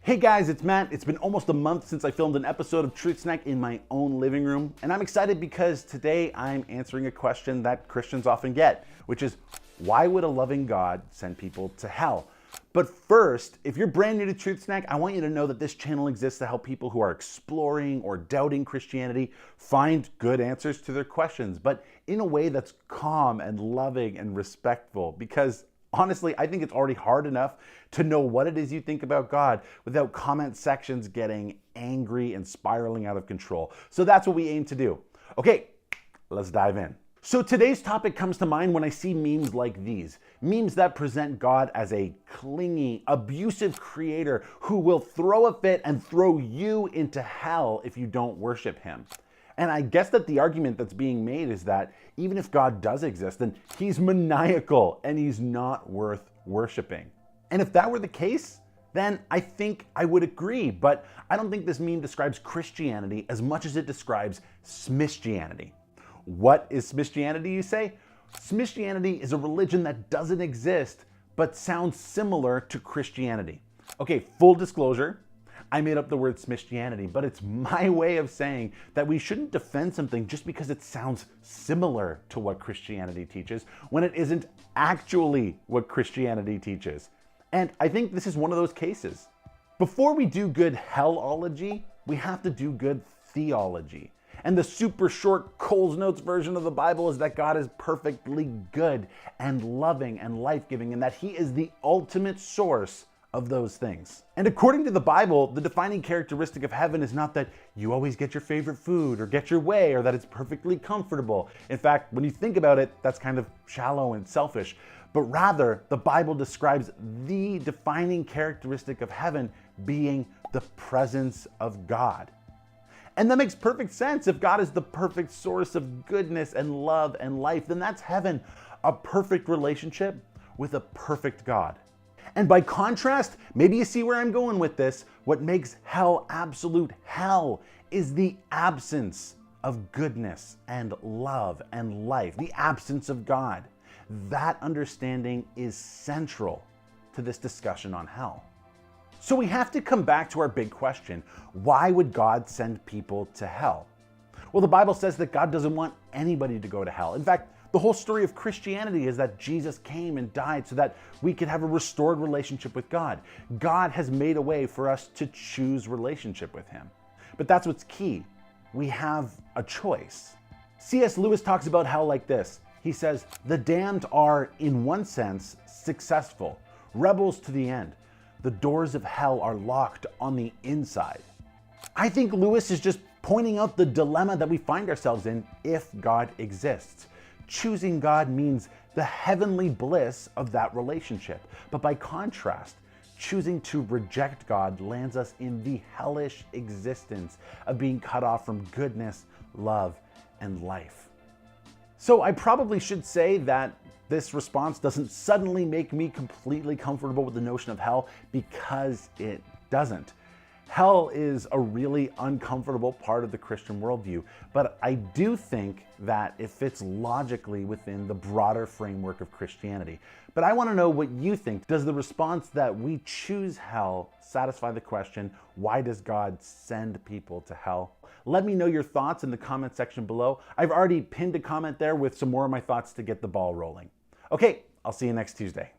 Hey guys, it's Matt. It's been almost a month since I filmed an episode of Truth Snack in my own living room, and I'm excited because today I'm answering a question that Christians often get, which is, why would a loving God send people to hell? But first, if you're brand new to Truth Snack, I want you to know that this channel exists to help people who are exploring or doubting Christianity find good answers to their questions, but in a way that's calm and loving and respectful, because honestly, I think it's already hard enough to know what it is you think about God without comment sections getting angry and spiraling out of control. So that's what we aim to do. Okay, let's dive in. So today's topic comes to mind when I see memes like these. Memes that present God as a clingy, abusive creator who will throw a fit and throw you into hell if you don't worship him. And I guess that the argument that's being made is that even if God does exist, then he's maniacal and he's not worth worshiping. And if that were the case, then I think I would agree. But I don't think this meme describes Christianity as much as it describes Smishtianity. What is Smishtianity, you say? Smishtianity is a religion that doesn't exist, but sounds similar to Christianity. Okay, full disclosure, I made up the word Smishtianity, but it's my way of saying that we shouldn't defend something just because it sounds similar to what Christianity teaches when it isn't actually what Christianity teaches. And I think this is one of those cases. Before we do good hellology, we have to do good theology. And the super short Coles Notes version of the Bible is that God is perfectly good and loving and life-giving, and that he is the ultimate source of those things. And according to the Bible, the defining characteristic of heaven is not that you always get your favorite food or get your way or that it's perfectly comfortable. In fact, when you think about it, that's kind of shallow and selfish. But rather, the Bible describes the defining characteristic of heaven being the presence of God. And that makes perfect sense. If God is the perfect source of goodness and love and life, then that's heaven, a perfect relationship with a perfect God. And by contrast, maybe you see where I'm going with this, what makes hell absolute hell is the absence of goodness and love and life, the absence of God. That understanding is central to this discussion on hell. So we have to come back to our big question. Why would God send people to hell? Well, the Bible says that God doesn't want anybody to go to hell. In fact, the whole story of Christianity is that Jesus came and died so that we could have a restored relationship with God. God has made a way for us to choose relationship with him. But that's what's key. We have a choice. C.S. Lewis talks about hell like this. He says, the damned are, in one sense, successful, rebels to the end. The doors of hell are locked on the inside. I think Lewis is just pointing out the dilemma that we find ourselves in if God exists. Choosing God means the heavenly bliss of that relationship. But by contrast, choosing to reject God lands us in the hellish existence of being cut off from goodness, love, and life. So I probably should say that this response doesn't suddenly make me completely comfortable with the notion of hell, because it doesn't. Hell is a really uncomfortable part of the Christian worldview, but I do think that it fits logically within the broader framework of Christianity. But I want to know what you think. Does the response that we choose hell satisfy the question, why does God send people to hell? Let me know your thoughts in the comment section below. I've already pinned a comment there with some more of my thoughts to get the ball rolling. Okay, I'll see you next Tuesday.